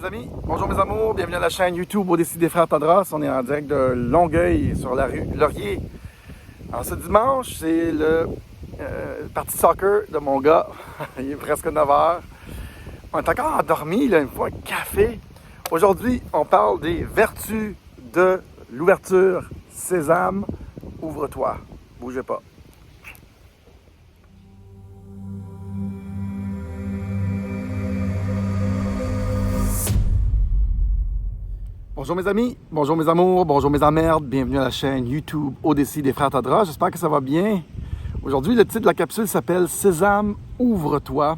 mes amis, bonjour mes amours, bienvenue à la chaîne YouTube Odyssey des Frères Tadros. On est en direct de Longueuil sur la rue Laurier. Alors ce dimanche, c'est le party soccer de mon gars. Il est presque 9h. On est encore endormi, là, il me faut un café. Aujourd'hui, on parle des vertus de l'ouverture. Sésame, ouvre-toi, bougez pas. Bonjour mes amis, bonjour mes amours, bonjour mes emmerdes, bienvenue à la chaîne YouTube Odyssey des Frères Tadros. J'espère que ça va bien. Aujourd'hui, le titre de la capsule s'appelle « Sésame, ouvre-toi ».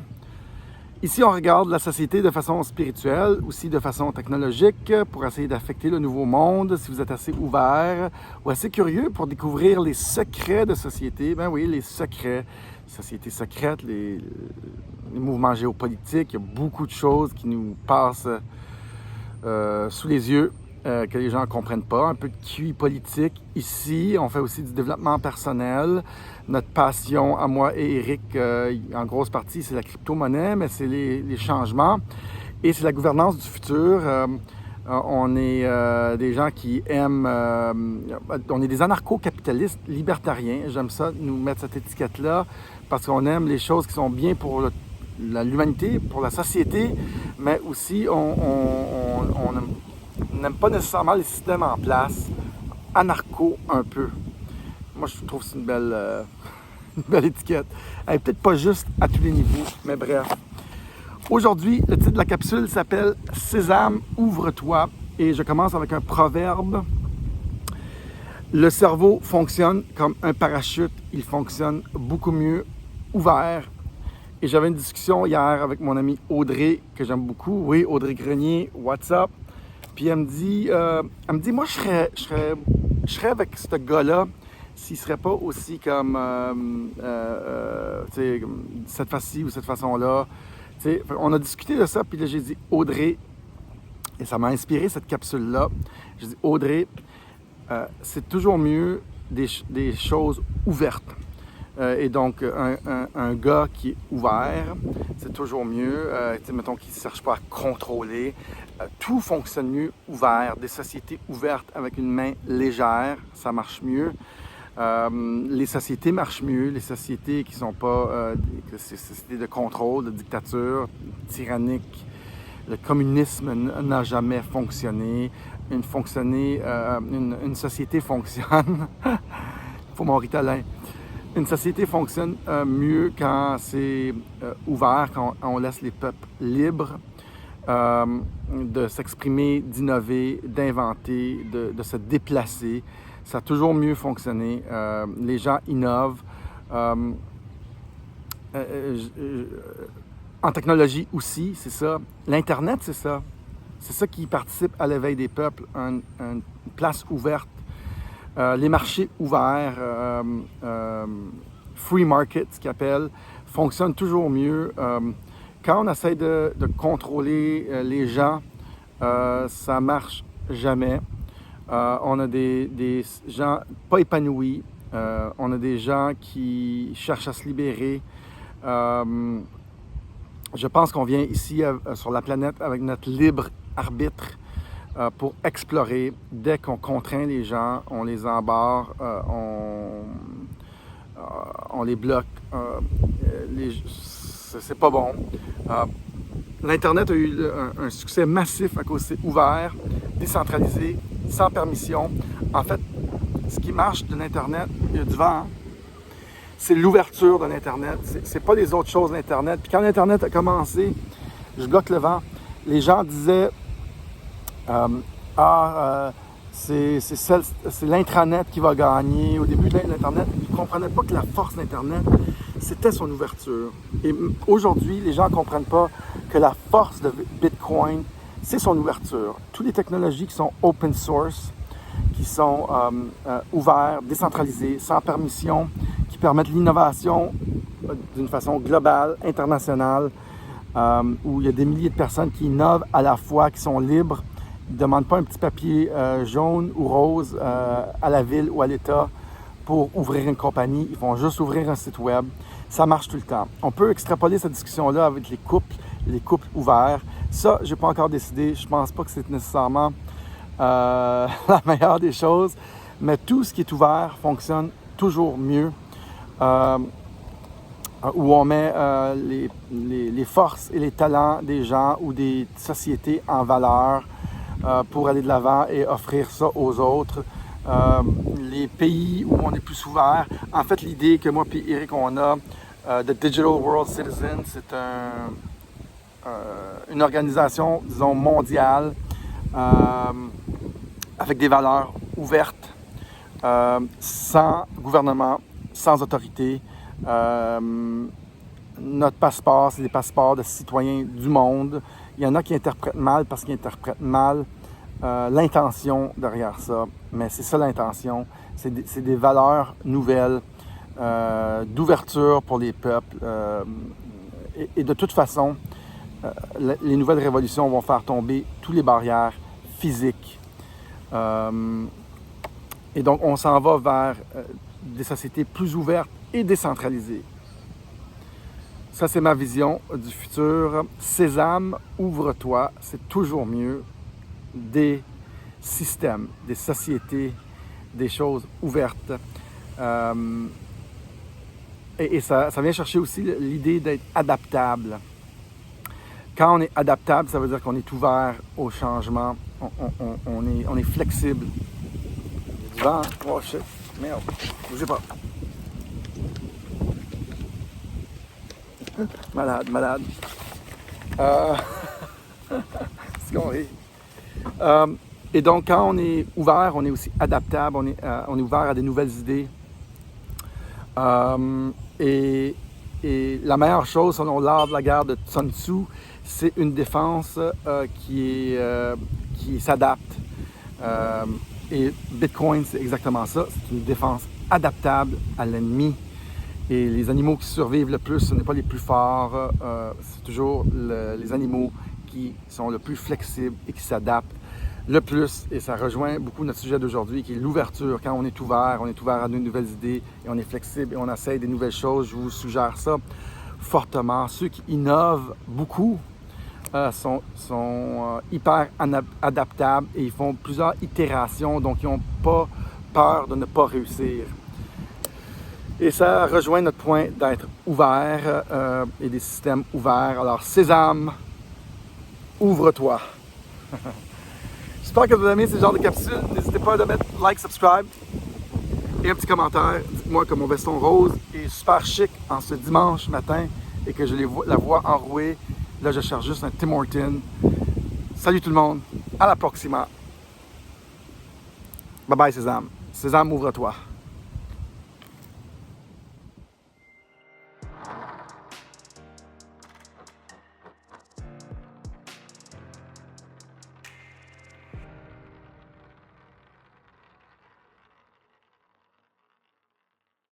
Ici, on regarde la société de façon spirituelle, aussi de façon technologique, pour essayer d'affecter le nouveau monde. Si vous êtes assez ouvert ou assez curieux pour découvrir les secrets de société, ben oui, les secrets, sociétés secrètes, les mouvements géopolitiques, il y a beaucoup de choses qui nous passent sous les yeux, que les gens ne comprennent pas. Un peu de QI politique ici. On fait aussi du développement personnel. Notre passion, à moi et Eric, en grosse partie, c'est la crypto-monnaie, mais c'est les changements. Et c'est la gouvernance du futur. On est des gens qui aiment... on est des anarcho-capitalistes libertariens. J'aime ça, nous mettre cette étiquette-là, parce qu'on aime les choses qui sont bien pour l'humanité, pour la société, mais aussi on n'aime pas nécessairement les systèmes en place, anarcho un peu. Moi, je trouve que c'est une belle étiquette. Elle n'est peut-être pas juste à tous les niveaux, mais bref. Aujourd'hui, le titre de la capsule s'appelle « Sésame, ouvre-toi » et je commence avec un proverbe. Le cerveau fonctionne comme un parachute. Il fonctionne beaucoup mieux ouvert. Et j'avais une discussion hier avec mon amie Audrey, que j'aime beaucoup. Oui, Audrey Grenier, what's up? Puis elle me dit, moi, je serais avec ce gars-là s'il ne serait pas aussi comme, tu sais, cette façon-ci ou cette façon-là. Tu sais, on a discuté de ça, puis là, j'ai dit, Audrey, et ça m'a inspiré cette capsule-là. J'ai dit, Audrey, c'est toujours mieux des choses ouvertes. Et donc, un gars qui est ouvert, c'est toujours mieux. Mettons qu'il ne cherche pas à contrôler. Tout fonctionne mieux ouvert. Des sociétés ouvertes avec une main légère, ça marche mieux. Les sociétés marchent mieux. Les sociétés qui ne sont pas des sociétés de contrôle, de dictature, tyrannique. Le communisme n'a jamais fonctionné. Une société fonctionne. Il faut mon Ritalin. Une société fonctionne mieux quand c'est ouvert, quand on laisse les peuples libres de s'exprimer, d'innover, d'inventer, de se déplacer. Ça a toujours mieux fonctionné. Les gens innovent. En technologie aussi, c'est ça. L'Internet, c'est ça. C'est ça qui participe à l'éveil des peuples, une place ouverte. Les marchés ouverts, free market, ce qu'ils appellent, fonctionnent toujours mieux. Quand on essaie de contrôler les gens, ça ne marche jamais. On a des gens pas épanouis. On a des gens qui cherchent à se libérer. Je pense qu'on vient ici sur la planète avec notre libre arbitre. Pour explorer. Dès qu'on contraint les gens, on les embarre, on les bloque. C'est pas bon. L'Internet a eu un succès massif à cause c'est ouvert, décentralisé, sans permission. En fait, ce qui marche de l'Internet, il y a du vent, hein? C'est l'ouverture de l'Internet. C'est pas les autres choses de l'Internet. Puis quand l'Internet a commencé, je bloque le vent, les gens disaient c'est l'intranet qui va gagner. Au début de l'Internet, ils ne comprenaient pas que la force de l'Internet, c'était son ouverture. Et aujourd'hui, les gens ne comprennent pas que la force de Bitcoin, c'est son ouverture. Toutes les technologies qui sont open source, qui sont ouvertes, décentralisées, sans permission, qui permettent l'innovation d'une façon globale, internationale, où il y a des milliers de personnes qui innovent à la fois, qui sont libres. Ils ne demandent pas un petit papier jaune ou rose à la ville ou à l'État pour ouvrir une compagnie. Ils vont juste ouvrir un site web. Ça marche tout le temps. On peut extrapoler cette discussion-là avec les couples ouverts. Ça, je n'ai pas encore décidé. Je ne pense pas que c'est nécessairement la meilleure des choses, mais tout ce qui est ouvert fonctionne toujours mieux. Où on met les forces et les talents des gens ou des sociétés en valeur pour aller de l'avant et offrir ça aux autres. Les pays où on est plus ouvert. En fait, l'idée que moi et Eric, on a de Digital World Citizen, c'est une organisation, disons, mondiale avec des valeurs ouvertes, sans gouvernement, sans autorité. Notre passeport, c'est des passeports de citoyens du monde. Il y en a qui interprètent mal parce qu'ils interprètent mal l'intention derrière ça. Mais c'est ça l'intention. C'est des valeurs nouvelles, d'ouverture pour les peuples. Et de toute façon, les nouvelles révolutions vont faire tomber toutes les barrières physiques. Et donc, on s'en va vers des sociétés plus ouvertes et décentralisées. Ça, c'est ma vision du futur. Sésame, ouvre-toi, c'est toujours mieux. Des systèmes, des sociétés, des choses ouvertes. Et ça vient chercher aussi l'idée d'être adaptable. Quand on est adaptable, ça veut dire qu'on est ouvert au changement, on est flexible. Il y a du vent. Oh shit, merde, bougez pas. Malade. C'est qu'on rit. Et donc, quand on est ouvert, on est aussi adaptable, on est ouvert à des nouvelles idées. Et la meilleure chose, selon l'art de la guerre de Sun Tzu, c'est une défense qui s'adapte. Et Bitcoin, c'est exactement ça. C'est une défense adaptable à l'ennemi. Et les animaux qui survivent le plus, ce n'est pas les plus forts, c'est toujours les animaux qui sont le plus flexibles et qui s'adaptent le plus. Et ça rejoint beaucoup notre sujet d'aujourd'hui, qui est l'ouverture. Quand on est ouvert à de nouvelles idées et on est flexible et on essaye des nouvelles choses. Je vous suggère ça fortement. Ceux qui innovent beaucoup sont hyper adaptables et ils font plusieurs itérations, donc ils n'ont pas peur de ne pas réussir. Et ça rejoint notre point d'être ouvert et des systèmes ouverts. Alors, Sésame, ouvre-toi. J'espère que vous aimez ce genre de capsule. N'hésitez pas à mettre like, subscribe et un petit commentaire. Dites-moi que mon veston rose est super chic en ce dimanche matin et que je la vois enrouée. Là, je cherche juste un Tim Hortons. Salut tout le monde. À la proxima. Bye bye, Sésame. Sésame, ouvre-toi.